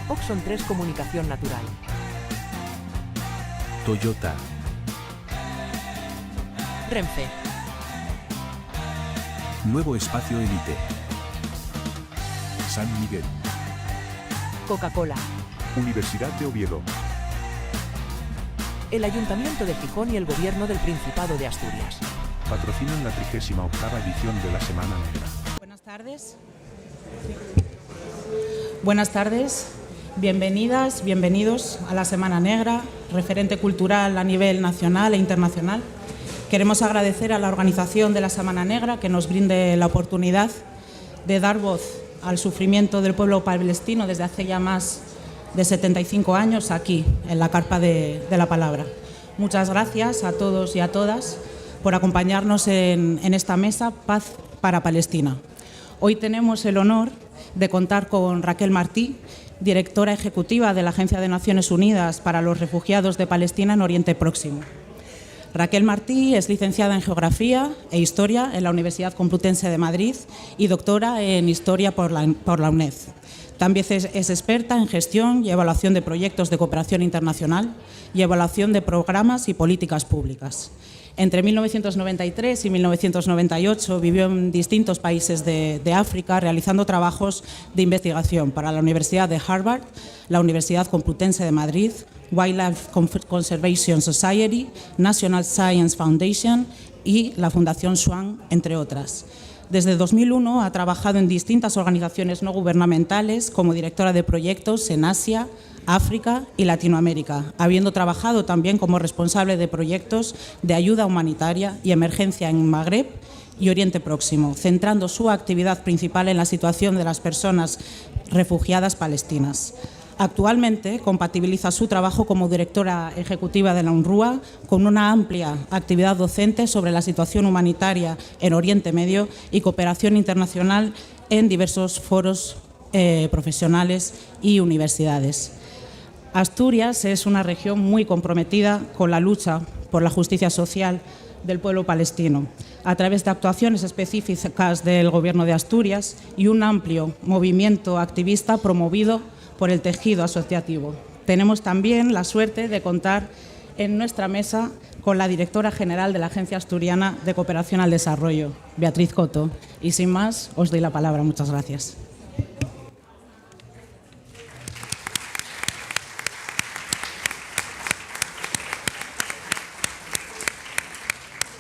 Oxon 3 Comunicación Natural. Toyota. Renfe. Nuevo Espacio Elite. San Miguel. Coca-Cola. Universidad de Oviedo. El Ayuntamiento de Gijón y el Gobierno del Principado de Asturias. Patrocinan la 38ª edición de la Semana Negra. Buenas tardes. Buenas tardes. Bienvenidas, bienvenidos a la Semana Negra, referente cultural a nivel nacional e internacional. Queremos agradecer a la organización de la Semana Negra que nos brinde la oportunidad de dar voz al sufrimiento del pueblo palestino desde hace ya más de 75 años aquí, en la Carpa de la Palabra. Muchas gracias a todos y a todas por acompañarnos en esta mesa Paz para Palestina. Hoy tenemos el honor de contar con Raquel Martí, directora ejecutiva de la Agencia de Naciones Unidas para los Refugiados de Palestina en Oriente Próximo. Raquel Martí es licenciada en Geografía e Historia en la Universidad Complutense de Madrid y doctora en Historia por la UNED. También es experta en gestión y evaluación de proyectos de cooperación internacional y evaluación de programas y políticas públicas. Entre 1993 y 1998 vivió en distintos países de África realizando trabajos de investigación para la Universidad de Harvard, la Universidad Complutense de Madrid, Wildlife Conservation Society, National Science Foundation y la Fundación Swan, entre otras. Desde 2001 ha trabajado en distintas organizaciones no gubernamentales como directora de proyectos en Asia, África y Latinoamérica, habiendo trabajado también como responsable de proyectos de ayuda humanitaria y emergencia en Magreb y Oriente Próximo, centrando su actividad principal en la situación de las personas refugiadas palestinas. Actualmente compatibiliza su trabajo como directora ejecutiva de la UNRWA con una amplia actividad docente sobre la situación humanitaria en Oriente Medio y cooperación internacional en diversos foros profesionales y universidades. Asturias es una región muy comprometida con la lucha por la justicia social del pueblo palestino, a través de actuaciones específicas del Gobierno de Asturias y un amplio movimiento activista promovido por el tejido asociativo. Tenemos también la suerte de contar en nuestra mesa con la directora general de la Agencia Asturiana de Cooperación al Desarrollo, Beatriz Coto. Y sin más, os doy la palabra. Muchas gracias.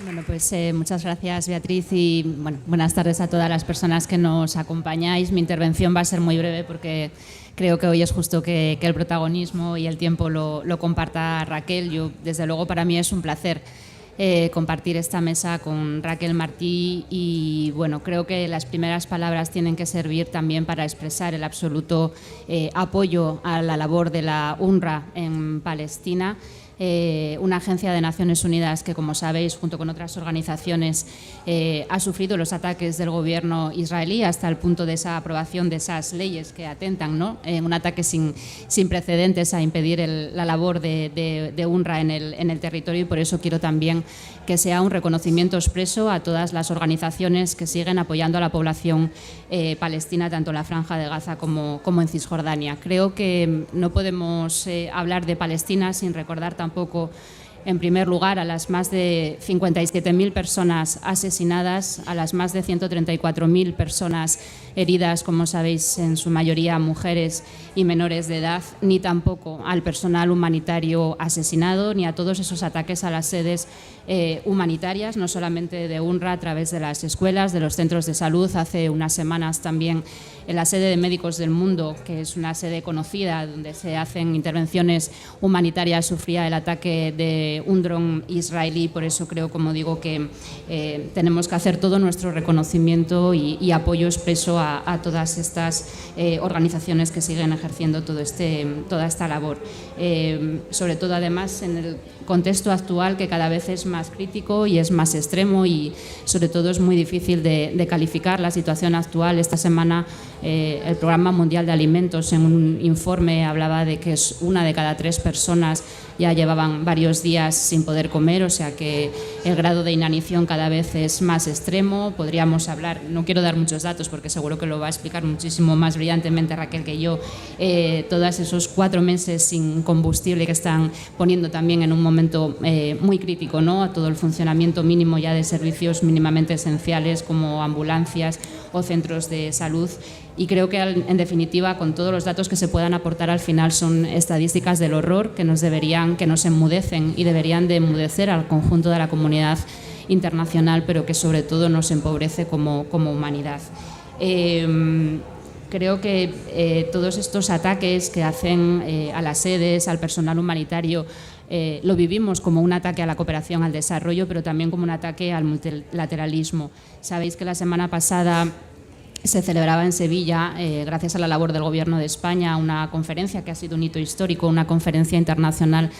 Bueno, pues muchas gracias, Beatriz, y buenas tardes a todas las personas que nos acompañáis. Mi intervención va a ser muy breve porque creo que hoy es justo que el protagonismo y el tiempo lo comparta Raquel. Desde luego, para mí es un placer compartir esta mesa con Raquel Martí y bueno, creo que las primeras palabras tienen que servir también para expresar el absoluto apoyo a la labor de la UNRWA en Palestina. Una agencia de Naciones Unidas que, como sabéis, junto con otras organizaciones, ha sufrido los ataques del gobierno israelí hasta el punto de esa aprobación de esas leyes que atentan, ¿no? Un ataque sin precedentes a impedir la labor de UNRWA en el territorio, y por eso quiero también que sea un reconocimiento expreso a todas las organizaciones que siguen apoyando a la población palestina, tanto en la Franja de Gaza como en Cisjordania. Creo que no podemos hablar de Palestina sin recordar tampoco, en primer lugar, a las más de 57.000 personas asesinadas, a las más de 134.000 personas heridas, como sabéis, en su mayoría mujeres y menores de edad, ni tampoco al personal humanitario asesinado, ni a todos esos ataques a las sedes humanitarias, no solamente de UNRWA, a través de las escuelas, de los centros de salud. Hace unas semanas también en la sede de Médicos del Mundo, que es una sede conocida donde se hacen intervenciones humanitarias, sufría el ataque de un dron israelí. Por eso creo, como digo, que tenemos que hacer todo nuestro reconocimiento y apoyo expreso a todas estas organizaciones que siguen ejerciendo toda esta labor. Sobre todo, además, en el contexto actual, que cada vez es más crítico y es más extremo, y sobre todo es muy difícil de calificar la situación actual. Esta semana el Programa Mundial de Alimentos, en un informe, hablaba de que una de cada 3 personas ya llevaban varios días días sin poder comer, o sea que el grado de inanición cada vez es más extremo. Podríamos hablar, no quiero dar muchos datos porque seguro que lo va a explicar muchísimo más brillantemente Raquel que yo, todos esos 4 meses sin combustible que están poniendo también en un momento muy crítico, ¿no?, a todo el funcionamiento mínimo ya de servicios mínimamente esenciales como ambulancias o centros de salud. Y creo que, en definitiva, con todos los datos que se puedan aportar, al final son estadísticas del horror que nos enmudecen y deberían de enmudecer al conjunto de la comunidad internacional, pero que sobre todo nos empobrece como humanidad. Creo que todos estos ataques que hacen a las sedes, al personal humanitario, lo vivimos como un ataque a la cooperación al desarrollo, pero también como un ataque al multilateralismo. Sabéis que la semana pasada se celebraba en Sevilla, gracias a la labor del Gobierno de España, una conferencia que ha sido un hito histórico, una conferencia internacional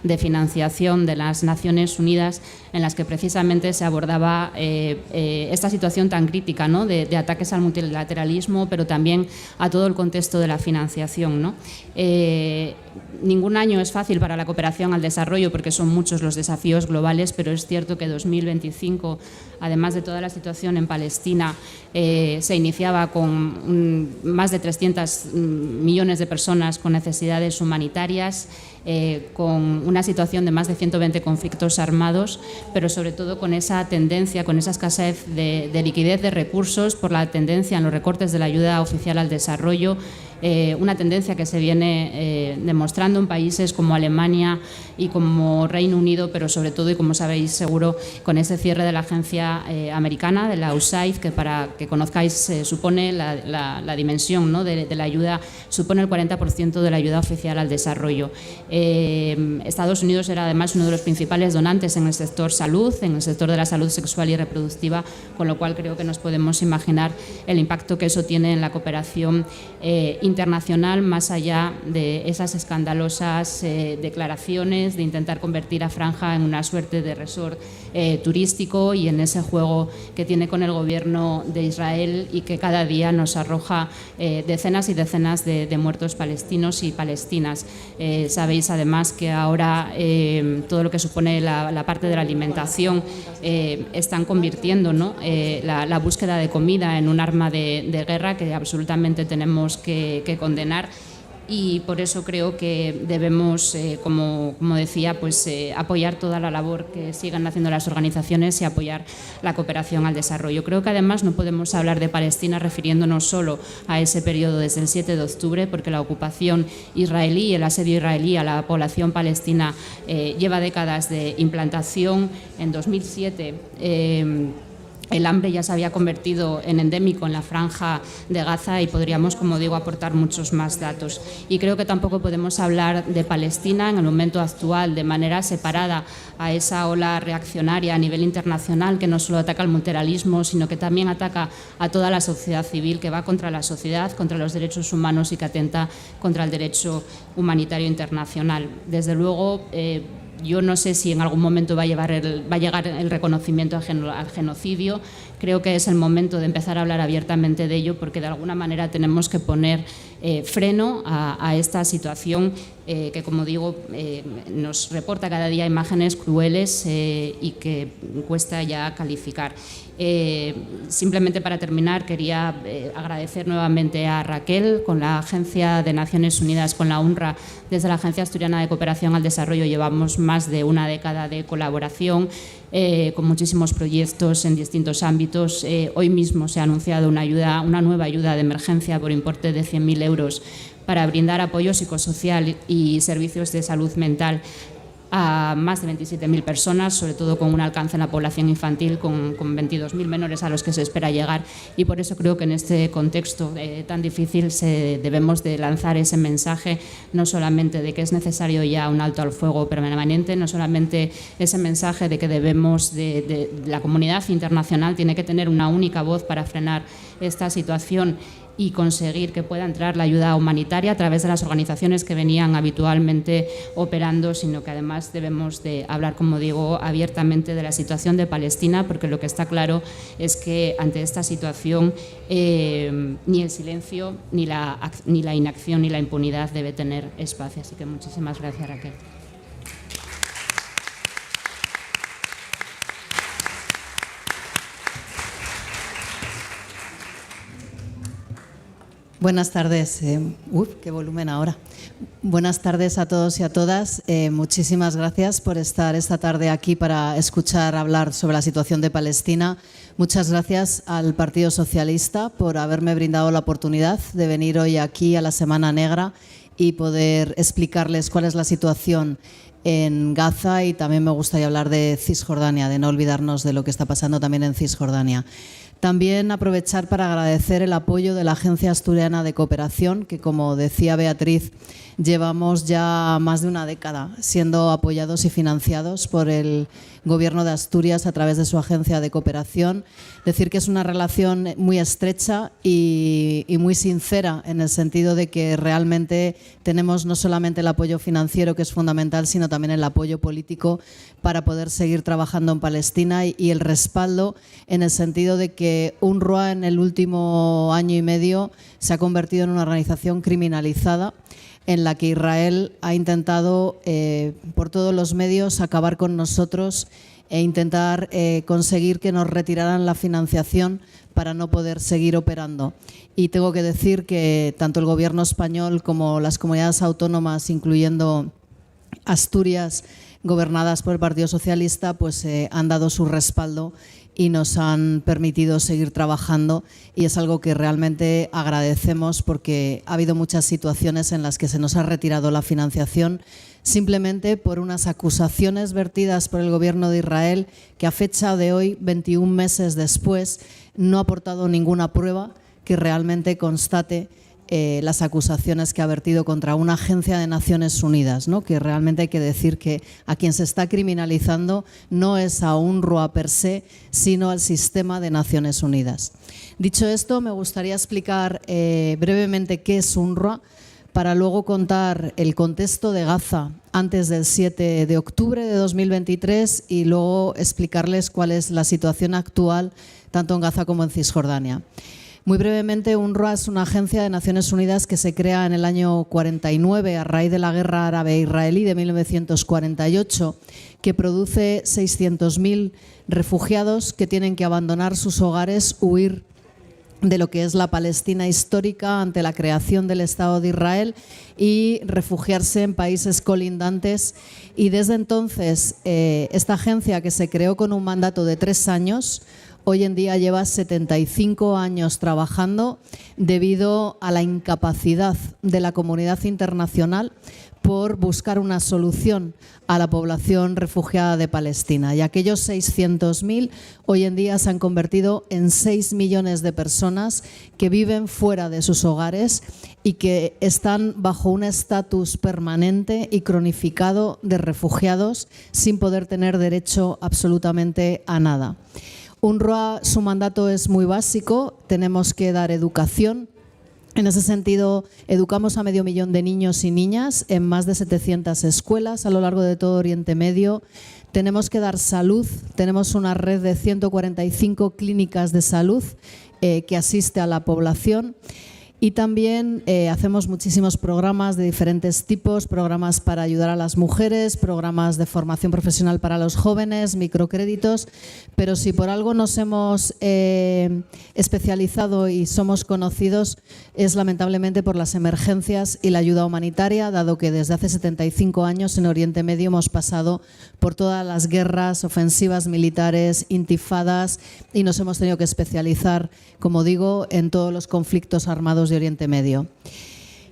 de financiación de las Naciones Unidas, en las que precisamente se abordaba esta situación tan crítica, ¿no?, de ataques al multilateralismo, pero también a todo el contexto de la financiación, ¿no? Ningún año es fácil para la cooperación al desarrollo porque son muchos los desafíos globales, pero es cierto que 2025, además de toda la situación en Palestina, se iniciaba con más de 300 millones de personas con necesidades humanitarias, con una situación de más de 120 conflictos armados, pero sobre todo con esa tendencia, con esa escasez de liquidez de recursos por la tendencia en los recortes de la ayuda oficial al desarrollo, una tendencia que se viene demostrando en países como Alemania y como Reino Unido, pero sobre todo, y como sabéis seguro, con ese cierre de la agencia americana, de la USAID, que para que conozcáis supone la dimensión, ¿no?, de la ayuda, supone el 40% de la ayuda oficial al desarrollo. Estados Unidos era además uno de los principales donantes en el sector salud, en el sector de la salud sexual y reproductiva, con lo cual creo que nos podemos imaginar el impacto que eso tiene en la cooperación internacional, más allá de esas escandalosas declaraciones de intentar convertir a Franja en una suerte de resort turístico y en ese juego que tiene con el gobierno de Israel y que cada día nos arroja decenas y decenas de muertos palestinos y palestinas. Sabéis además que ahora todo lo que supone la parte de la alimentación están convirtiendo, ¿no?, la búsqueda de comida en un arma de guerra que absolutamente tenemos que condenar. Y por eso creo que debemos, como decía, pues apoyar toda la labor que sigan haciendo las organizaciones y apoyar la cooperación al desarrollo. Creo que además no podemos hablar de Palestina refiriéndonos solo a ese periodo desde el 7 de octubre, porque la ocupación israelí, el asedio israelí a la población palestina lleva décadas de implantación. En 2007 el hambre ya se había convertido en endémico en la franja de Gaza y podríamos, como digo, aportar muchos más datos. Y creo que tampoco podemos hablar de Palestina en el momento actual de manera separada a esa ola reaccionaria a nivel internacional que no solo ataca al multilateralismo, sino que también ataca a toda la sociedad civil, que va contra la sociedad, contra los derechos humanos y que atenta contra el derecho humanitario internacional. Desde luego, yo no sé si en algún momento va a llegar el reconocimiento al genocidio. Creo que es el momento de empezar a hablar abiertamente de ello, porque de alguna manera tenemos que poner freno a esta situación que, como digo, nos reporta cada día imágenes crueles y que cuesta ya calificar. Simplemente para terminar, quería agradecer nuevamente a Raquel. Con la Agencia de Naciones Unidas, con la UNRWA, desde la Agencia Asturiana de Cooperación al Desarrollo llevamos más de una década de colaboración, con muchísimos proyectos en distintos ámbitos. Hoy mismo se ha anunciado una nueva ayuda de emergencia por importe de 100.000 euros para brindar apoyo psicosocial y servicios de salud mental a más de 27.000 personas, sobre todo con un alcance en la población infantil, con 22.000 menores a los que se espera llegar, y por eso creo que en este contexto tan difícil debemos de lanzar ese mensaje, no solamente de que es necesario ya un alto al fuego permanente, no solamente ese mensaje de que debemos, la comunidad internacional tiene que tener una única voz para frenar esta situación y conseguir que pueda entrar la ayuda humanitaria a través de las organizaciones que venían habitualmente operando, sino que además debemos de hablar, como digo, abiertamente de la situación de Palestina, porque lo que está claro es que ante esta situación ni el silencio, ni la inacción, ni la impunidad debe tener espacio. Así que muchísimas gracias, Raquel. Buenas tardes. Qué volumen ahora. Buenas tardes a todos y a todas. Muchísimas gracias por estar esta tarde aquí para escuchar hablar sobre la situación de Palestina. Muchas gracias al Partido Socialista por haberme brindado la oportunidad de venir hoy aquí a la Semana Negra y poder explicarles cuál es la situación en Gaza, y también me gustaría hablar de Cisjordania, de no olvidarnos de lo que está pasando también en Cisjordania. También aprovechar para agradecer el apoyo de la Agencia Asturiana de Cooperación, que, como decía Beatriz, llevamos ya más de una década siendo apoyados y financiados por el Gobierno de Asturias a través de su agencia de cooperación. Decir que es una relación muy estrecha y muy sincera, en el sentido de que realmente tenemos no solamente el apoyo financiero, que es fundamental, sino también el apoyo político para poder seguir trabajando en Palestina, y el respaldo en el sentido de que UNRWA en el último año y medio se ha convertido en una organización criminalizada, en la que Israel ha intentado por todos los medios acabar con nosotros e intentar conseguir que nos retiraran la financiación para no poder seguir operando. Y tengo que decir que tanto el Gobierno español como las comunidades autónomas, incluyendo Asturias, gobernadas por el Partido Socialista, pues han dado su respaldo y nos han permitido seguir trabajando, y es algo que realmente agradecemos, porque ha habido muchas situaciones en las que se nos ha retirado la financiación simplemente por unas acusaciones vertidas por el Gobierno de Israel, que a fecha de hoy, 21 meses después, no ha aportado ninguna prueba que realmente constate las acusaciones que ha vertido contra una agencia de Naciones Unidas, ¿no? Que realmente hay que decir que a quien se está criminalizando no es a UNRWA per se, sino al sistema de Naciones Unidas. Dicho esto, me gustaría explicar brevemente qué es UNRWA, para luego contar el contexto de Gaza antes del 7 de octubre de 2023 y luego explicarles cuál es la situación actual tanto en Gaza como en Cisjordania. Muy brevemente, UNRWA es una agencia de Naciones Unidas que se crea en el año 49 a raíz de la guerra árabe-israelí de 1948, que produce 600.000 refugiados que tienen que abandonar sus hogares, huir de lo que es la Palestina histórica ante la creación del Estado de Israel y refugiarse en países colindantes. Y desde entonces, esta agencia, que se creó con un mandato de 3 años, hoy en día lleva 75 años trabajando debido a la incapacidad de la comunidad internacional por buscar una solución a la población refugiada de Palestina. Y aquellos 600.000 hoy en día se han convertido en 6 millones de personas que viven fuera de sus hogares y que están bajo un estatus permanente y cronificado de refugiados, sin poder tener derecho absolutamente a nada. UNRWA, su mandato es muy básico: tenemos que dar educación. En ese sentido, educamos a 500.000 de niños y niñas en más de 700 escuelas a lo largo de todo Oriente Medio. Tenemos que dar salud. Tenemos una red de 145 clínicas de salud que asiste a la población. Y también hacemos muchísimos programas de diferentes tipos, programas para ayudar a las mujeres, programas de formación profesional para los jóvenes, microcréditos. Pero si por algo nos hemos especializado y somos conocidos, es lamentablemente por las emergencias y la ayuda humanitaria, dado que desde hace 75 años en Oriente Medio hemos pasado por todas las guerras, ofensivas militares, intifadas, y nos hemos tenido que especializar, como digo, en todos los conflictos armados de Oriente Medio.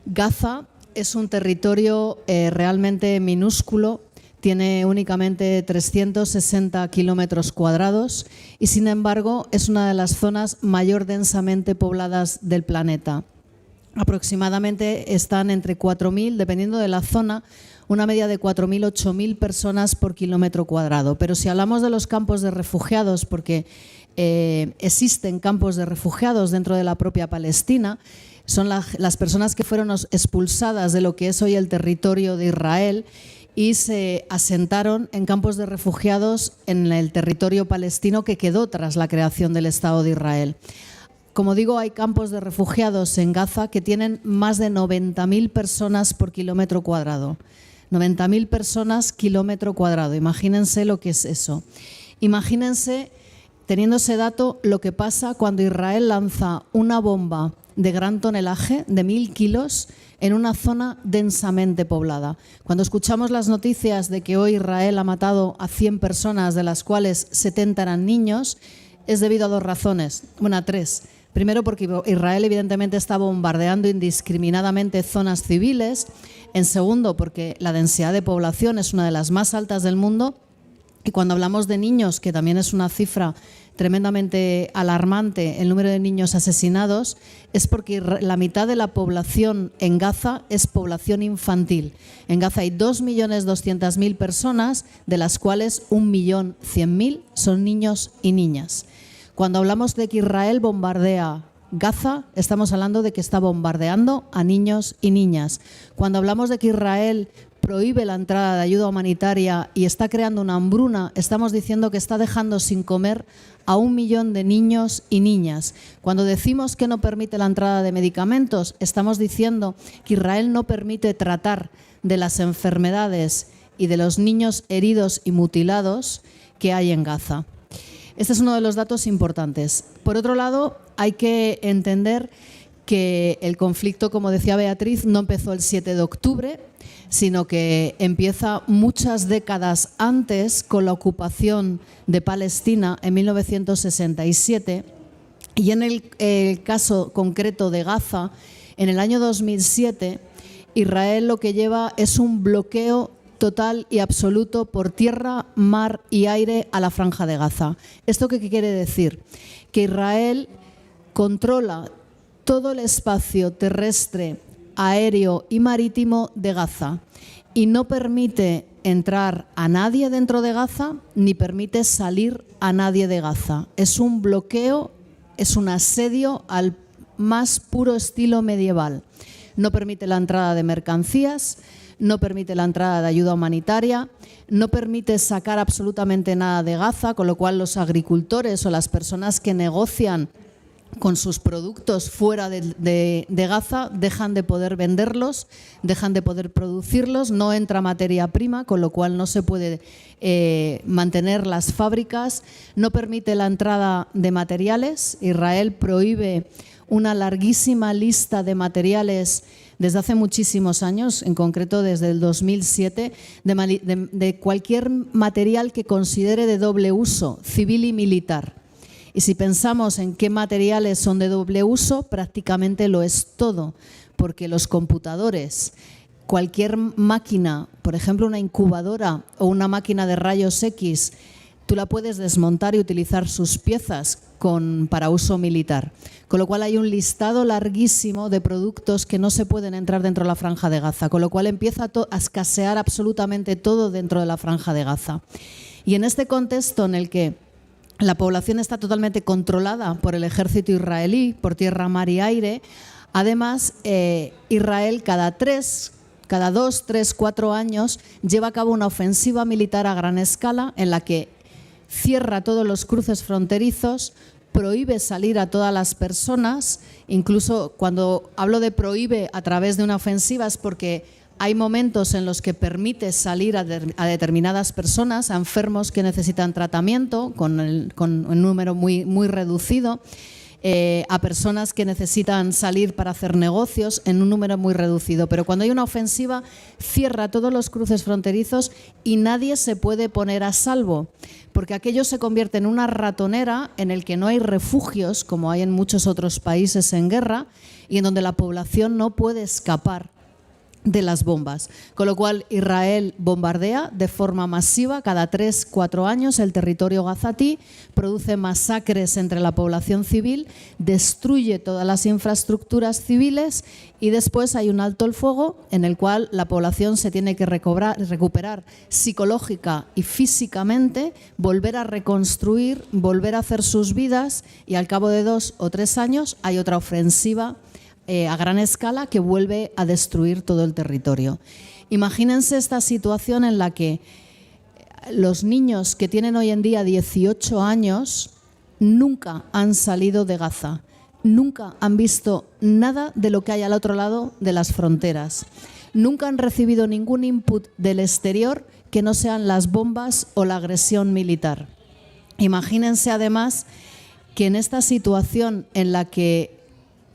Gaza es un territorio realmente minúsculo, tiene únicamente 360 kilómetros cuadrados y, sin embargo, es una de las zonas mayor densamente pobladas del planeta. Aproximadamente están entre 4.000, dependiendo de la zona, una media de 4.000, 8.000 personas por kilómetro cuadrado. Pero si hablamos de los campos de refugiados, porque existen campos de refugiados dentro de la propia Palestina, son las personas que fueron expulsadas de lo que es hoy el territorio de Israel y se asentaron en campos de refugiados en el territorio palestino que quedó tras la creación del Estado de Israel. Como digo, hay campos de refugiados en Gaza que tienen más de 90.000 personas por kilómetro cuadrado. 90.000 personas kilómetro cuadrado. Imagínense lo que es eso. Imagínense, teniendo ese dato, lo que pasa cuando Israel lanza una bomba de gran tonelaje, de 1000 kilos, en una zona densamente poblada. Cuando escuchamos las noticias de que hoy Israel ha matado a 100 personas, de las cuales 70 eran niños, es debido a 2 razones, bueno, a 3. Primero, porque Israel evidentemente está bombardeando indiscriminadamente zonas civiles. En segundo, porque la densidad de población es una de las más altas del mundo. Y cuando hablamos de niños, que también es una cifra tremendamente alarmante, el número de niños asesinados, es porque la mitad de la población en Gaza es población infantil. En Gaza hay 2.200.000 personas, de las cuales 1.100.000 son niños y niñas. Cuando hablamos de que Israel bombardea Gaza, estamos hablando de que está bombardeando a niños y niñas. Cuando hablamos de que Israel prohíbe la entrada de ayuda humanitaria y está creando una hambruna, estamos diciendo que está dejando sin comer a 1 millón de niños y niñas. Cuando decimos que no permite la entrada de medicamentos, estamos diciendo que Israel no permite tratar de las enfermedades y de los niños heridos y mutilados que hay en Gaza. Este es uno de los datos importantes. Por otro lado, hay que entender que el conflicto, como decía Beatriz, no empezó el 7 de octubre, sino que empieza muchas décadas antes con la ocupación de Palestina en 1967. Y en el caso concreto de Gaza, en el año 2007, Israel lo que lleva es un bloqueo total y absoluto por tierra, mar y aire a la Franja de Gaza. ¿Esto qué quiere decir? Que Israel controla todo el espacio terrestre, aéreo y marítimo de Gaza y no permite entrar a nadie dentro de Gaza ni permite salir a nadie de Gaza. Es un bloqueo, es un asedio al más puro estilo medieval. No permite la entrada de mercancías, no permite la entrada de ayuda humanitaria, no permite sacar absolutamente nada de Gaza, con lo cual los agricultores o las personas que negocian con sus productos fuera de Gaza dejan de poder venderlos, dejan de poder producirlos, no entra materia prima, con lo cual no se puede mantener las fábricas, no permite la entrada de materiales. Israel prohíbe una larguísima lista de materiales desde hace muchísimos años, en concreto desde el 2007, de cualquier material que considere de doble uso, civil y militar. Y si pensamos en qué materiales son de doble uso, prácticamente lo es todo, porque los computadores, cualquier máquina, por ejemplo una incubadora o una máquina de rayos X, tú la puedes desmontar y utilizar sus piezas para uso militar. Con lo cual hay un listado larguísimo de productos que no se pueden entrar dentro de la Franja de Gaza, con lo cual empieza a escasear absolutamente todo dentro de la Franja de Gaza. Y en este contexto en el que la población está totalmente controlada por el ejército israelí, por tierra, mar y aire, además Israel cada 2, 3, 4 años lleva a cabo una ofensiva militar a gran escala en la que cierra todos los cruces fronterizos, prohíbe salir a todas las personas. Incluso cuando hablo de prohíbe a través de una ofensiva es porque hay momentos en los que permite salir a determinadas personas, a enfermos que necesitan tratamiento con un número muy reducido, a personas que necesitan salir para hacer negocios en un número muy reducido. Pero cuando hay una ofensiva, cierra todos los cruces fronterizos y nadie se puede poner a salvo, porque aquello se convierte en una ratonera en el que no hay refugios, como hay en muchos otros países en guerra, y en donde la población no puede escapar de las bombas. Con lo cual Israel bombardea de forma masiva cada 3, 4 años el territorio gazatí, produce masacres entre la población civil, destruye todas las infraestructuras civiles y después hay un alto el fuego en el cual la población se tiene que recuperar psicológica y físicamente, volver a reconstruir, volver a hacer sus vidas y al cabo de 2 o 3 años hay otra ofensiva a gran escala que vuelve a destruir todo el territorio. Imagínense esta situación en la que los niños que tienen hoy en día 18 años nunca han salido de Gaza, nunca han visto nada de lo que hay al otro lado de las fronteras, nunca han recibido ningún input del exterior que no sean las bombas o la agresión militar. Imagínense además que en esta situación en la que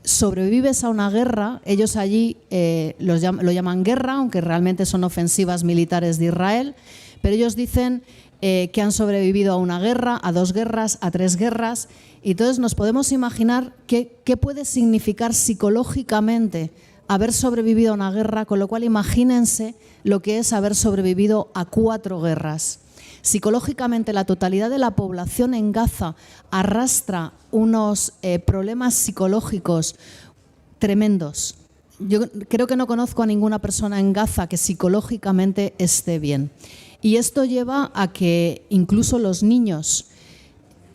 sobrevives a una guerra, ellos allí lo llaman guerra, aunque realmente son ofensivas militares de Israel, pero ellos dicen que han sobrevivido a una guerra, a 2 guerras, a 3 guerras. Y entonces nos podemos imaginar qué puede significar psicológicamente haber sobrevivido a una guerra, con lo cual imagínense lo que es haber sobrevivido a 4 guerras. Psicológicamente, la totalidad de la población en Gaza arrastra unos problemas psicológicos tremendos. Yo creo que no conozco a ninguna persona en Gaza que psicológicamente esté bien. Y esto lleva a que incluso los niños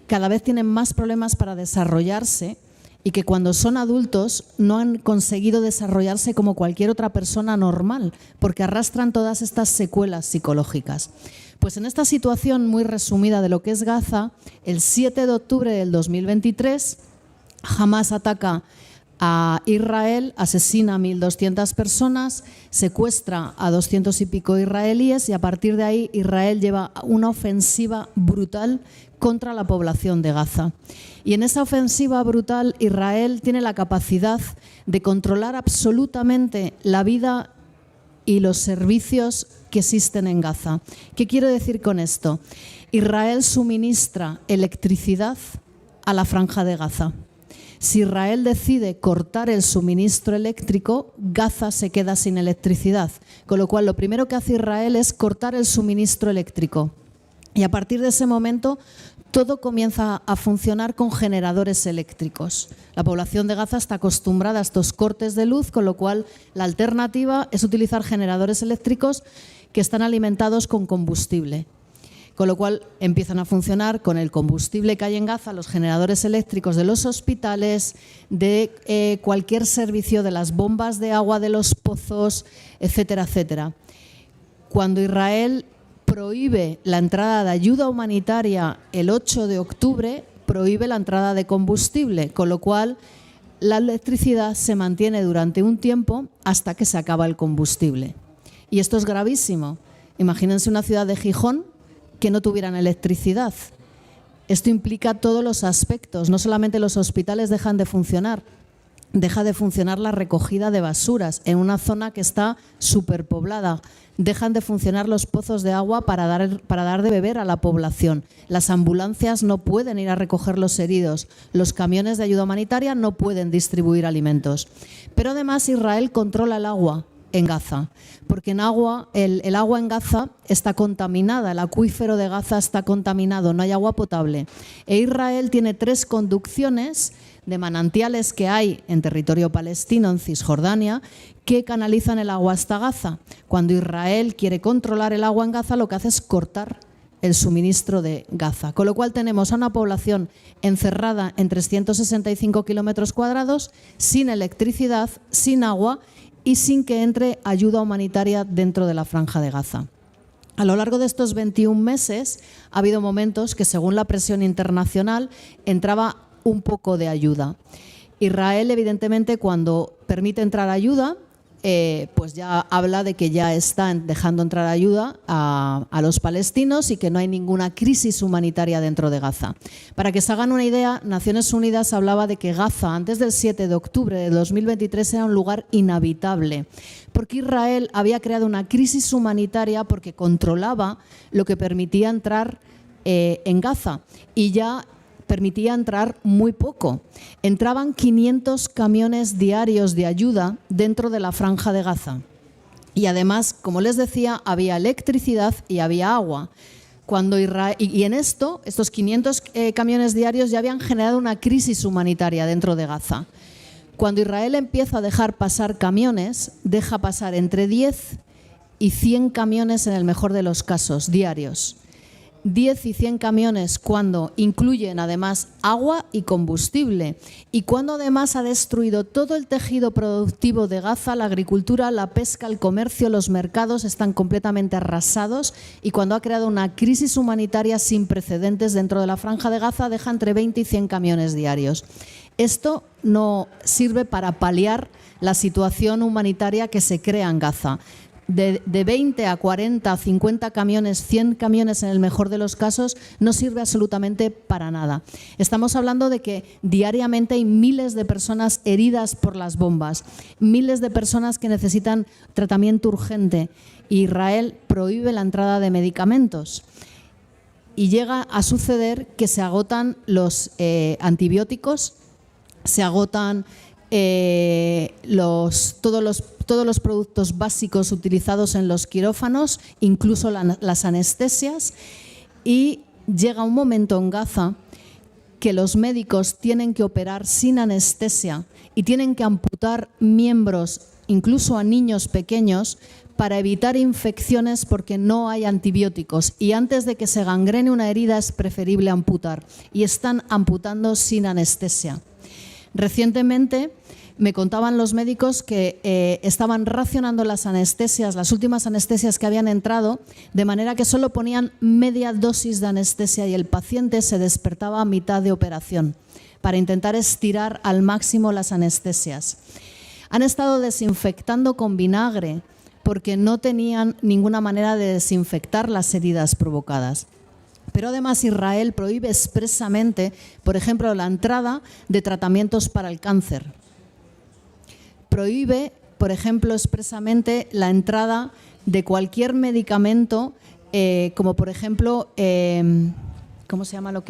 cada vez tienen más problemas para desarrollarse y que cuando son adultos no han conseguido desarrollarse como cualquier otra persona normal, porque arrastran todas estas secuelas psicológicas. Pues en esta situación muy resumida de lo que es Gaza, el 7 de octubre del 2023, Hamás ataca a Israel, asesina a 1.200 personas, secuestra a 200 y pico israelíes y a partir de ahí Israel lleva una ofensiva brutal contra la población de Gaza. Y en esa ofensiva brutal Israel tiene la capacidad de controlar absolutamente la vida y los servicios que existen en Gaza. ¿Qué quiero decir con esto? Israel suministra electricidad a la franja de Gaza. Si Israel decide cortar el suministro eléctrico, Gaza se queda sin electricidad. Con lo cual, lo primero que hace Israel es cortar el suministro eléctrico. Y a partir de ese momento, todo comienza a funcionar con generadores eléctricos. La población de Gaza está acostumbrada a estos cortes de luz, con lo cual la alternativa es utilizar generadores eléctricos que están alimentados con combustible. Con lo cual empiezan a funcionar con el combustible que hay en Gaza, los generadores eléctricos de los hospitales, de cualquier servicio, de las bombas de agua, de los pozos, etcétera, etcétera. Cuando Israel prohíbe la entrada de ayuda humanitaria el 8 de octubre, prohíbe la entrada de combustible, con lo cual la electricidad se mantiene durante un tiempo hasta que se acaba el combustible. Y esto es gravísimo. Imagínense una ciudad de Gijón que no tuvieran electricidad. Esto implica todos los aspectos, no solamente los hospitales dejan de funcionar, deja de funcionar la recogida de basuras en una zona que está superpoblada, dejan de funcionar los pozos de agua para dar de beber a la población, las ambulancias no pueden ir a recoger los heridos, los camiones de ayuda humanitaria no pueden distribuir alimentos. Pero además Israel controla el agua en Gaza, porque el agua en Gaza está contaminada, el acuífero de Gaza está contaminado, no hay agua potable. E Israel tiene 3 conducciones de manantiales que hay en territorio palestino, en Cisjordania, que canalizan el agua hasta Gaza. Cuando Israel quiere controlar el agua en Gaza, lo que hace es cortar el suministro de Gaza. Con lo cual tenemos a una población encerrada en 365 kilómetros cuadrados, sin electricidad, sin agua y sin que entre ayuda humanitaria dentro de la franja de Gaza. A lo largo de estos 21 meses ha habido momentos que, según la presión internacional, entraba un poco de ayuda. Israel, evidentemente, cuando permite entrar ayuda, pues ya habla de que ya están dejando entrar ayuda a los palestinos y que no hay ninguna crisis humanitaria dentro de Gaza. Para que se hagan una idea, Naciones Unidas hablaba de que Gaza, antes del 7 de octubre de 2023, era un lugar inhabitable, porque Israel había creado una crisis humanitaria porque controlaba lo que permitía entrar en Gaza y ya permitía entrar muy poco. Entraban 500 camiones diarios de ayuda dentro de la franja de Gaza. Y además, como les decía, había electricidad y había agua. Y en estos 500 camiones diarios ya habían generado una crisis humanitaria dentro de Gaza. Cuando Israel empieza a dejar pasar camiones, deja pasar entre 10 y 100 camiones en el mejor de los casos, diarios. 10 y 100 camiones cuando incluyen además agua y combustible y cuando además ha destruido todo el tejido productivo de Gaza, la agricultura, la pesca, el comercio, los mercados están completamente arrasados y cuando ha creado una crisis humanitaria sin precedentes dentro de la franja de Gaza, deja entre 20 y 100 camiones diarios. Esto no sirve para paliar la situación humanitaria que se crea en Gaza. de 20 a 40, 50 camiones, 100 camiones en el mejor de los casos, no sirve absolutamente para nada. Estamos hablando de que diariamente hay miles de personas heridas por las bombas, miles de personas que necesitan tratamiento urgente. Israel prohíbe la entrada de medicamentos y llega a suceder que se agotan los antibióticos, se agotan todos los productos básicos utilizados en los quirófanos, incluso las anestesias, y llega un momento en Gaza que los médicos tienen que operar sin anestesia y tienen que amputar miembros, incluso a niños pequeños, para evitar infecciones porque no hay antibióticos, y antes de que se gangrene una herida es preferible amputar, y están amputando sin anestesia. Recientemente me contaban los médicos que estaban racionando las anestesias, las últimas anestesias que habían entrado, de manera que solo ponían media dosis de anestesia y el paciente se despertaba a mitad de operación para intentar estirar al máximo las anestesias. Han estado desinfectando con vinagre porque no tenían ninguna manera de desinfectar las heridas provocadas. Pero además Israel prohíbe expresamente, por ejemplo, la entrada de tratamientos para el cáncer. Prohíbe, por ejemplo, expresamente la entrada de cualquier medicamento, como por ejemplo, ¿cómo se llama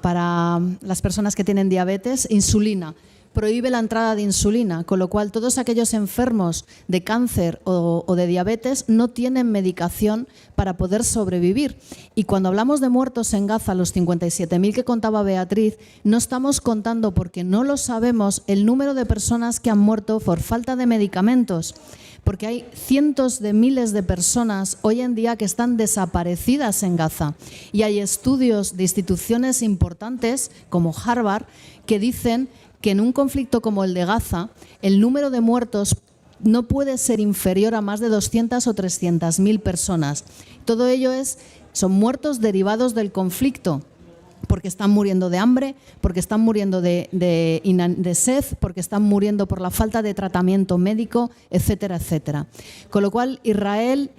para las personas que tienen diabetes? Insulina. Prohíbe la entrada de insulina, con lo cual todos aquellos enfermos de cáncer o de diabetes no tienen medicación para poder sobrevivir. Y cuando hablamos de muertos en Gaza, los 57.000 que contaba Beatriz, no estamos contando, porque no lo sabemos, el número de personas que han muerto por falta de medicamentos. Porque hay cientos de miles de personas hoy en día que están desaparecidas en Gaza. Y hay estudios de instituciones importantes, como Harvard, que dicen que en un conflicto como el de Gaza, el número de muertos no puede ser inferior a más de 200 o 300.000 personas. Todo ello son muertos derivados del conflicto, porque están muriendo de hambre, porque están muriendo de sed, porque están muriendo por la falta de tratamiento médico, etcétera, etcétera. Con lo cual, Israel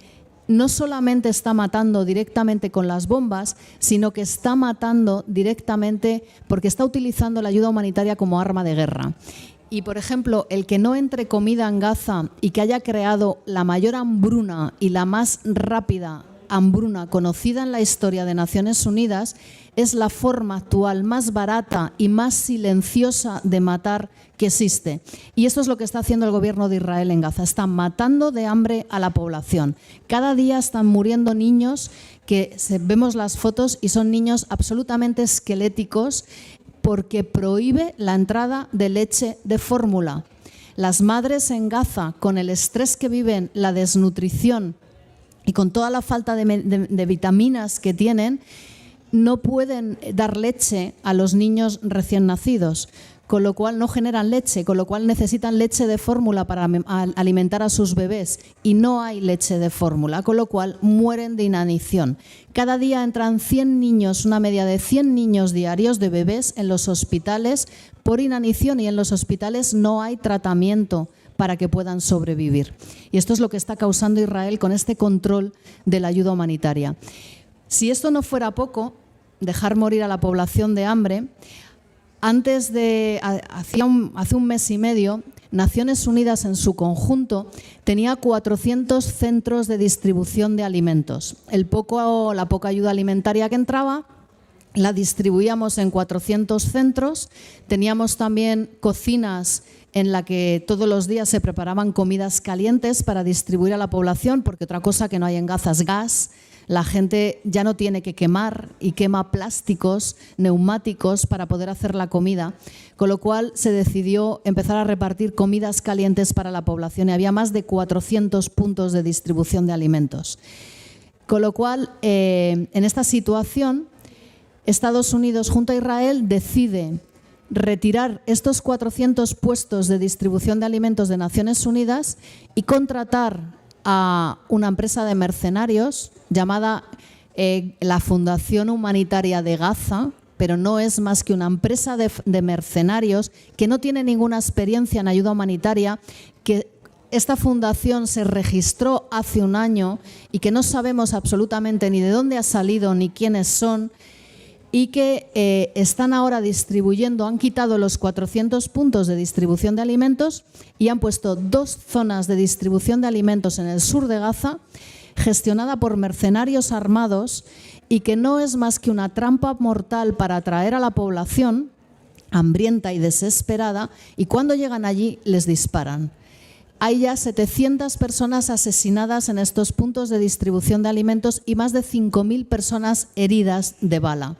no solamente está matando directamente con las bombas, sino que está matando directamente porque está utilizando la ayuda humanitaria como arma de guerra. Y, por ejemplo, el que no entre comida en Gaza y que haya creado la mayor hambruna y la más rápida hambruna conocida en la historia de Naciones Unidas es la forma actual más barata y más silenciosa de matar que existe. Y esto es lo que está haciendo el gobierno de Israel en Gaza. Está matando de hambre a la población. Cada día están muriendo niños que vemos las fotos y son niños absolutamente esqueléticos porque prohíbe la entrada de leche de fórmula. Las madres en Gaza, con el estrés que viven, la desnutrición y con toda la falta de vitaminas que tienen, no pueden dar leche a los niños recién nacidos, con lo cual no generan leche, con lo cual necesitan leche de fórmula para alimentar a sus bebés y no hay leche de fórmula, con lo cual mueren de inanición. Cada día entran 100 niños, una media de 100 niños diarios de bebés en los hospitales por inanición, y en los hospitales no hay tratamiento para que puedan sobrevivir. Y esto es lo que está causando Israel con este control de la ayuda humanitaria. Si esto no fuera poco, dejar morir a la población de hambre, hace un mes y medio, Naciones Unidas en su conjunto tenía 400 centros de distribución de alimentos. La poca ayuda alimentaria que entraba la distribuíamos en 400 centros. Teníamos también cocinas en la que todos los días se preparaban comidas calientes para distribuir a la población, porque otra cosa que no hay en Gaza es gas. La gente ya no tiene que quemar y quema plásticos, neumáticos para poder hacer la comida, con lo cual se decidió empezar a repartir comidas calientes para la población y había más de 400 puntos de distribución de alimentos. Con lo cual, en esta situación, Estados Unidos junto a Israel decide retirar estos 400 puestos de distribución de alimentos de Naciones Unidas y contratar a una empresa de mercenarios llamada la Fundación Humanitaria de Gaza, pero no es más que una empresa de mercenarios que no tiene ninguna experiencia en ayuda humanitaria, que esta fundación se registró hace un año y que no sabemos absolutamente ni de dónde ha salido ni quiénes son, y que están ahora distribuyendo, han quitado los 400 puntos de distribución de alimentos y han puesto 2 zonas de distribución de alimentos en el sur de Gaza, gestionada por mercenarios armados, y que no es más que una trampa mortal para atraer a la población hambrienta y desesperada, y cuando llegan allí les disparan. Hay ya 700 personas asesinadas en estos puntos de distribución de alimentos y más de 5.000 personas heridas de bala.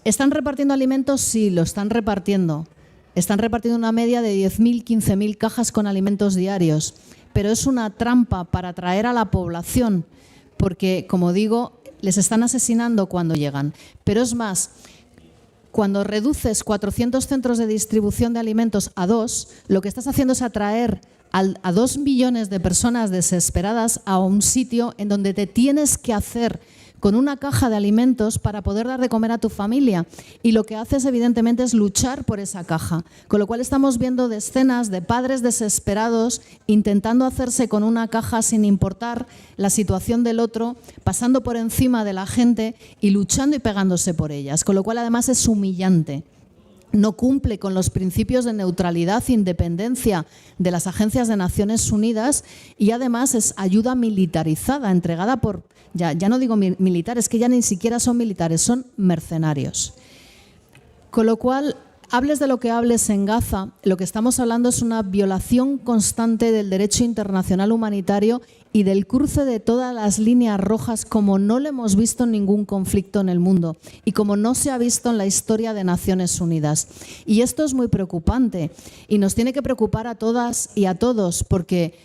¿Están repartiendo alimentos? Sí, lo están repartiendo. Están repartiendo una media de 10.000, 15.000 cajas con alimentos diarios. Pero es una trampa para atraer a la población, porque, como digo, les están asesinando cuando llegan. Pero es más, cuando reduces 400 centros de distribución de alimentos a 2, lo que estás haciendo es atraer a 2 millones de personas desesperadas a un sitio en donde te tienes que hacer con una caja de alimentos para poder dar de comer a tu familia, y lo que haces evidentemente es luchar por esa caja, con lo cual estamos viendo escenas de padres desesperados intentando hacerse con una caja sin importar la situación del otro, pasando por encima de la gente y luchando y pegándose por ellas, con lo cual además es humillante. No cumple con los principios de neutralidad e independencia de las agencias de Naciones Unidas, y además es ayuda militarizada, entregada por, ya no digo militares, que ya ni siquiera son militares, son mercenarios. Con lo cual, hables de lo que hables en Gaza, lo que estamos hablando es una violación constante del derecho internacional humanitario y del cruce de todas las líneas rojas como no lo hemos visto en ningún conflicto en el mundo y como no se ha visto en la historia de Naciones Unidas. Y esto es muy preocupante y nos tiene que preocupar a todas y a todos, porque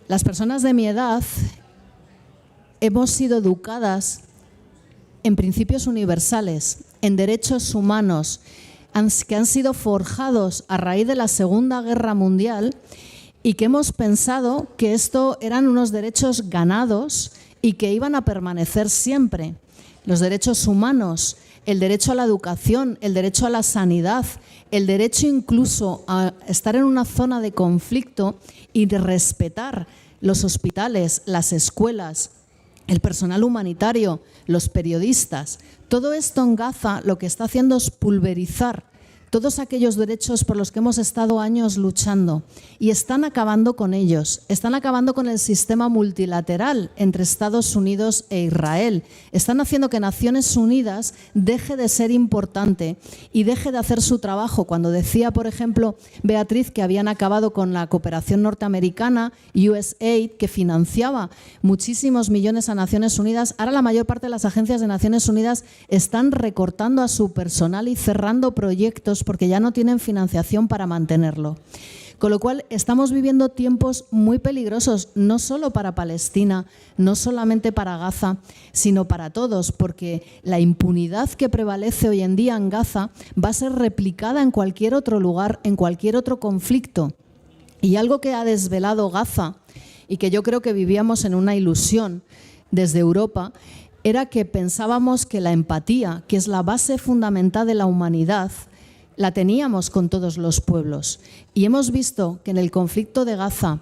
las personas de mi edad hemos sido educadas en principios universales, en derechos humanos, que han sido forjados a raíz de la Segunda Guerra Mundial, y que hemos pensado que esto eran unos derechos ganados y que iban a permanecer siempre. Los derechos humanos, el derecho a la educación, el derecho a la sanidad, el derecho incluso a estar en una zona de conflicto y de respetar los hospitales, las escuelas, el personal humanitario, los periodistas. Todo esto en Gaza lo que está haciendo es pulverizar todos aquellos derechos por los que hemos estado años luchando, y están acabando con ellos, están acabando con el sistema multilateral entre Estados Unidos e Israel, están haciendo que Naciones Unidas deje de ser importante y deje de hacer su trabajo. Cuando decía, por ejemplo, Beatriz, que habían acabado con la cooperación norteamericana, USAID, que financiaba muchísimos millones a Naciones Unidas, ahora la mayor parte de las agencias de Naciones Unidas están recortando a su personal y cerrando proyectos porque ya no tienen financiación para mantenerlo. Con lo cual estamos viviendo tiempos muy peligrosos, no solo para Palestina, no solamente para Gaza, sino para todos, porque la impunidad que prevalece hoy en día en Gaza va a ser replicada en cualquier otro lugar, en cualquier otro conflicto. Y algo que ha desvelado Gaza, y que yo creo que vivíamos en una ilusión desde Europa, era que pensábamos que la empatía, que es la base fundamental de la humanidad, la teníamos con todos los pueblos. Y hemos visto que en el conflicto de Gaza,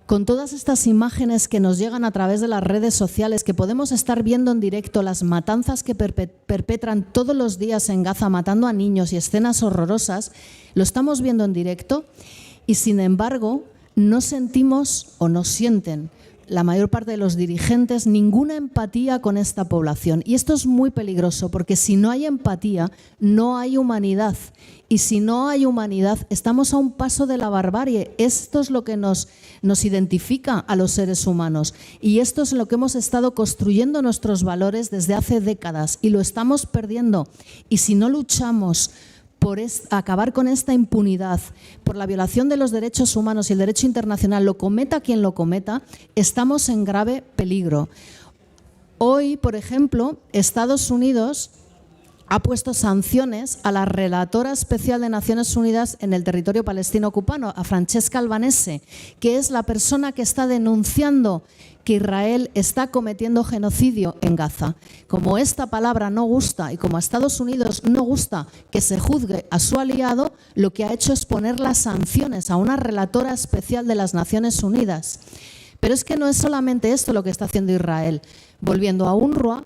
con todas estas imágenes que nos llegan a través de las redes sociales, que podemos estar viendo en directo las matanzas que perpetran todos los días en Gaza, matando a niños y escenas horrorosas, lo estamos viendo en directo y, sin embargo, no sentimos o no sienten la mayor parte de los dirigentes ninguna empatía con esta población. Y esto es muy peligroso, porque si no hay empatía, no hay humanidad. Y si no hay humanidad, estamos a un paso de la barbarie. Esto es lo que nos identifica a los seres humanos. Y esto es lo que hemos estado construyendo nuestros valores desde hace décadas y lo estamos perdiendo. Y si no luchamos por acabar con esta impunidad, por la violación de los derechos humanos y el derecho internacional, lo cometa quien lo cometa, estamos en grave peligro. Hoy, por ejemplo, Estados Unidos ha puesto sanciones a la relatora especial de Naciones Unidas en el territorio palestino ocupado, a Francesca Albanese, que es la persona que está denunciando que Israel está cometiendo genocidio en Gaza. Como esta palabra no gusta y como a Estados Unidos no gusta que se juzgue a su aliado, lo que ha hecho es poner las sanciones a una relatora especial de las Naciones Unidas. Pero es que no es solamente esto lo que está haciendo Israel. Volviendo a UNRWA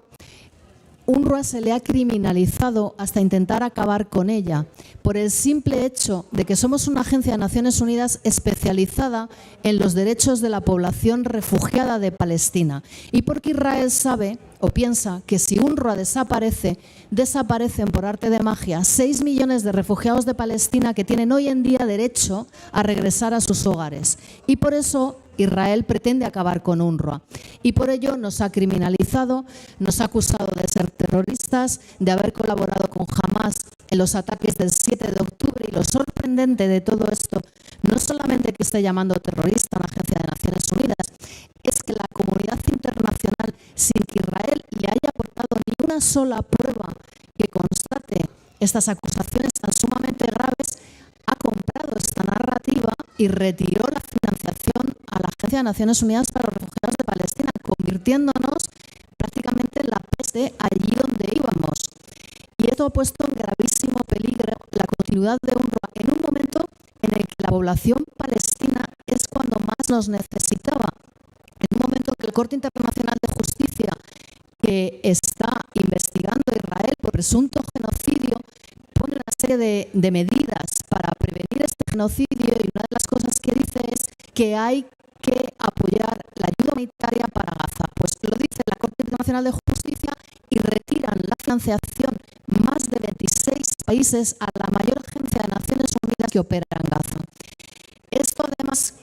se le ha criminalizado hasta intentar acabar con ella por el simple hecho de que somos una agencia de Naciones Unidas especializada en los derechos de la población refugiada de Palestina y porque Israel sabe o piensa que si UNRWA desaparecen por arte de magia 6 millones de refugiados de Palestina que tienen hoy en día derecho a regresar a sus hogares. Y por eso Israel pretende acabar con UNRWA. Y por ello nos ha criminalizado, nos ha acusado de ser terroristas, de haber colaborado con Hamás en los ataques del 7 de octubre. Y lo sorprendente de todo esto, no solamente que esté llamando terrorista a una agencia de Naciones Unidas, es que la comunidad internacional, sin que Israel le haya aportado ni una sola prueba que constate estas acusaciones tan sumamente graves, ha comprado esta narrativa y retiró la financiación a la Agencia de Naciones Unidas para los Refugiados de Palestina, convirtiéndonos prácticamente en la peste allí donde íbamos. Y esto ha puesto en gravísimo peligro la continuidad de UNRWA en un momento en el que la población palestina es cuando más nos necesitaba. En un momento que el Corte Internacional de Justicia, que está investigando a Israel por presunto genocidio, pone una serie de medidas para prevenir este genocidio y una de las cosas que dice es que hay que apoyar la ayuda humanitaria para Gaza. Pues lo dice la Corte Internacional de Justicia y retiran la financiación más de 26 países a la mayor agencia de Naciones Unidas que opera en Gaza. Esto además,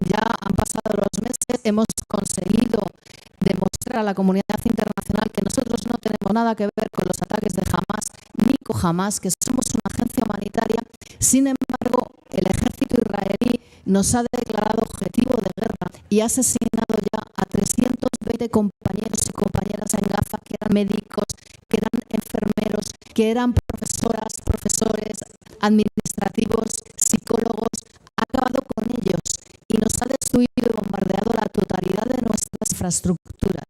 ya han pasado los meses, hemos conseguido demostrar a la comunidad internacional que nosotros no tenemos nada que ver con los ataques de Hamás ni con Hamás, que somos una agencia humanitaria. Sin embargo, el ejército israelí nos ha declarado objetivo de guerra y ha asesinado ya a 320 compañeros y compañeras en Gaza que eran médicos, que eran enfermeros, que eran profesoras, profesores, administrativos, psicólogos. Ha acabado con ellos y nos ha destruido y bombardeado la totalidad de nuestras infraestructuras.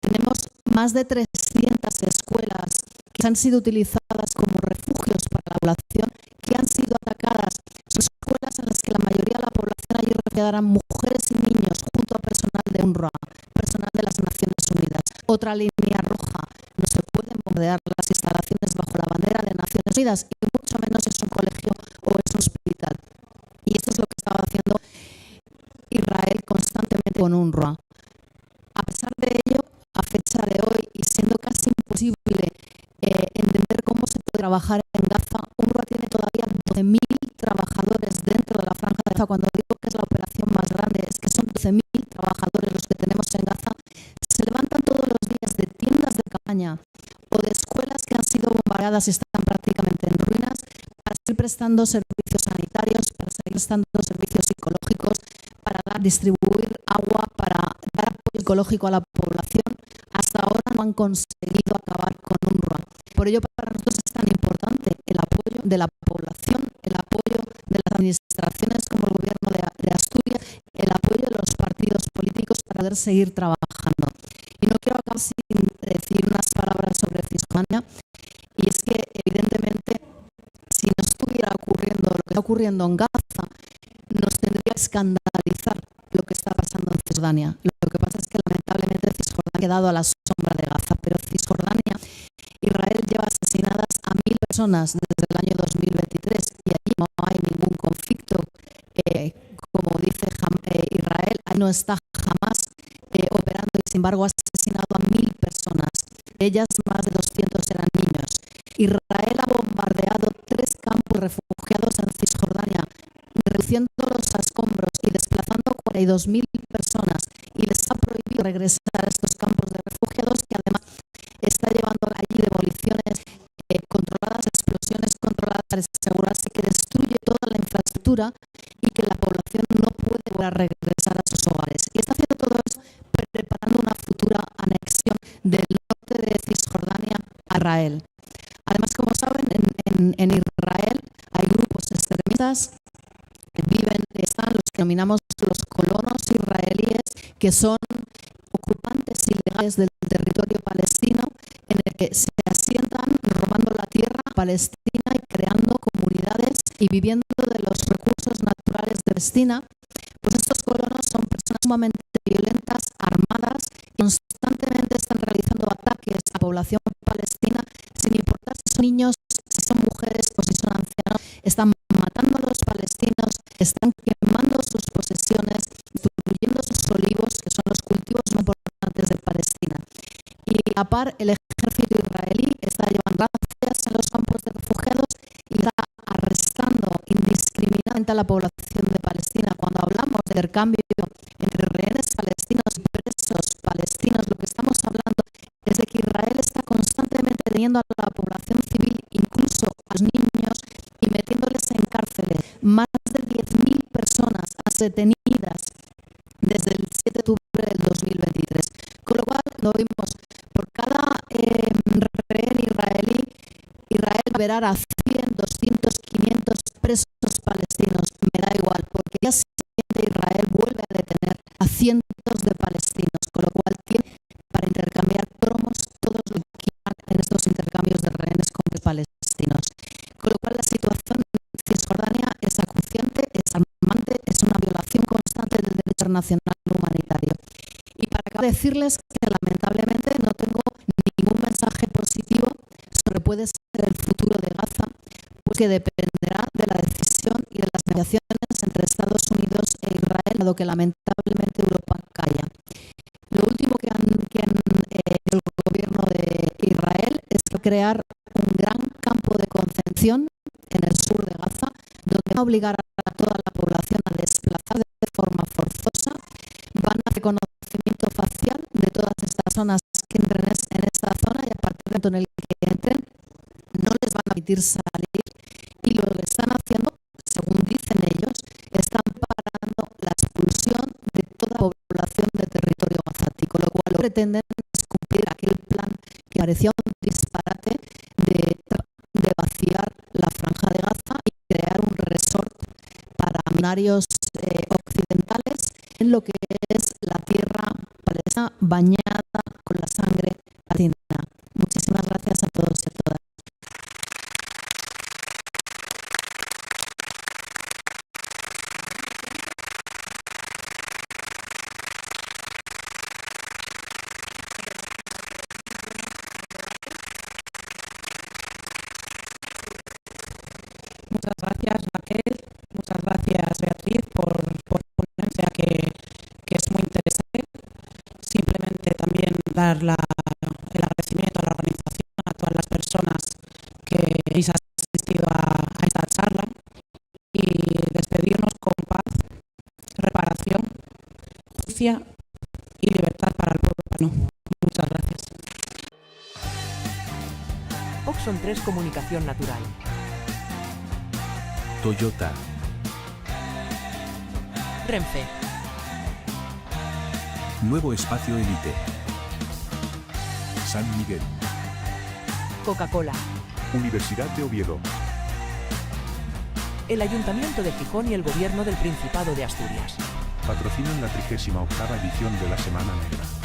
Tenemos más de 300 escuelas que han sido utilizadas como refugios para la población, que han sido atacadas. Son escuelas en las que la mayoría de la población allí refugiada eran mujeres y niños, junto a personal de UNRWA, personal de las Naciones Unidas. Otra línea roja: no se pueden bombardear las instalaciones bajo la bandera de Naciones Unidas, y mucho menos es un colegio o es un hospital. Y esto es lo que estaba haciendo Israel constantemente con UNRWA. A pesar de ello, a fecha de hoy, y siendo casi imposible entender cómo se puede trabajar en Gaza, UNRWA tiene todavía 12.000 trabajadores dentro de la Franja de Gaza. Cuando digo que es la operación más grande, es que son 12.000 trabajadores los que tenemos en Gaza. Se levantan todos los días de tiendas de campaña o de escuelas que han sido bombardeadas y están prácticamente en ruinas, para seguir prestando servicios sanitarios, para seguir prestando servicios psicológicos, para distribuir agua, para dar apoyo psicológico a la población. Hasta ahora no han conseguido acabar con UNRWA. Por ello, para nosotros es tan importante el apoyo de la población, el apoyo de las administraciones como el gobierno de Asturias, el apoyo de los partidos políticos para poder seguir trabajando. Y no quiero acabar sin decir unas palabras sobre Cisjordania, y es que evidentemente si no estuviera ocurriendo lo que está ocurriendo en Gaza, nos tendría que escandalizar lo que está pasando en Cisjordania. Lo que pasa es que lamentablemente Cisjordania ha quedado a la sombra de Gaza, pero Cisjordania, Israel lleva asesinadas a 1.000 personas desde el año 2023 y allí no hay ningún conflicto. Como dice Israel, ahí no está jamás operando y sin embargo ha asesinado a 1.000 personas. De ellas más de 200 eran niños. Israel ha bombardeado 3 campos refugiados en Cisjordania, reduciendo los escombros y desplazando 42.000 personas, y les ha prohibido regresar a estos campos de refugiados, que además está llevando allí demoliciones controladas, explosiones controladas, para asegurarse que destruye toda la infraestructura y que la población no puede volver a regresar a sus hogares. Y está haciendo todo eso preparando una futura anexión del norte de Cisjordania a Israel. Además, como saben, en Israel hay grupos extremistas que están los que denominamos los colonos israelíes, que son ocupantes ilegales del territorio palestino, en el que se asientan robando la tierra palestina y creando comunidades y viviendo de los recursos naturales de Palestina. Pues estos colonos son personas sumamente violentas, armadas, y constantemente están realizando ataques a la población palestina, sin importar si son niños, si son mujeres o si son ancianos. Están matando a los palestinos, están quemando sus posesiones, destruyendo sus olivos, que son los cultivos más importantes de Palestina. Y a par, el ejército israelí está llevando razzias en los campos de refugiados y está arrestando indiscriminadamente a la población de Palestina. Cuando hablamos de intercambio entre rehenes palestinos y presos palestinos, lo que estamos hablando es de que Israel está constantemente deteniendo a la población civil, incluso a los niños, y metiéndoles en cárceles. Más de 10.000 personas detenidas desde el 7 de octubre del 2023. Con lo cual, lo vimos, por cada rehén israelí, Israel liberar a 100, 200, 500 presos palestinos. Me da igual, porque ya siguiente Israel vuelve a detener a cientos de palestinos, con lo cual tiene para intercambiar cromos todos los que quieran en estos intercambios de rehenes con los palestinos. Con lo cual, la situación en Cisjordania es acuciante, es alarmante, es una violación constante del derecho internacional humanitario. Y para acabar, decirles que lamentablemente no tengo ningún mensaje positivo sobre puede ser el futuro de Gaza, pues que dependerá de la decisión y de las negociaciones entre Estados Unidos e Israel, dado que lamentablemente Europa calla. Lo último que el gobierno de Israel es crear un gran campo de concentración en el sur de Gaza, donde van a obligar a toda la población a desplazar de forma forzosa, van a hacer conocimiento facial de todas estas personas que entren en esta zona, y a partir del momento en el que entren no les van a permitir salir, y lo que están haciendo, según dicen ellos, están parando la expulsión de toda la población del territorio gazático, lo cual lo que pretenden es cumplir aquel plan que parecía un disparate de vaciar la franja de Gaza y crear un resort para millonarios occidentales en lo que es la tierra palestina bañada con la sangre palestina. Muchísimas gracias a todos y a todas. Muchas gracias, Raquel. Muchas gracias, Beatriz, por ponerse, que es muy interesante. Simplemente también dar el agradecimiento a la organización, a todas las personas que habéis asistido a esta charla, y despedirnos con paz, reparación, justicia y libertad para el pueblo palestino. Muchas gracias. Oxon 3 Comunicación Natural. Toyota, Renfe. Nuevo Espacio Elite, San Miguel, Coca-Cola. Universidad de Oviedo, El Ayuntamiento de Gijón y el Gobierno del Principado de Asturias. patrocinan la 38ª edición de la Semana Negra.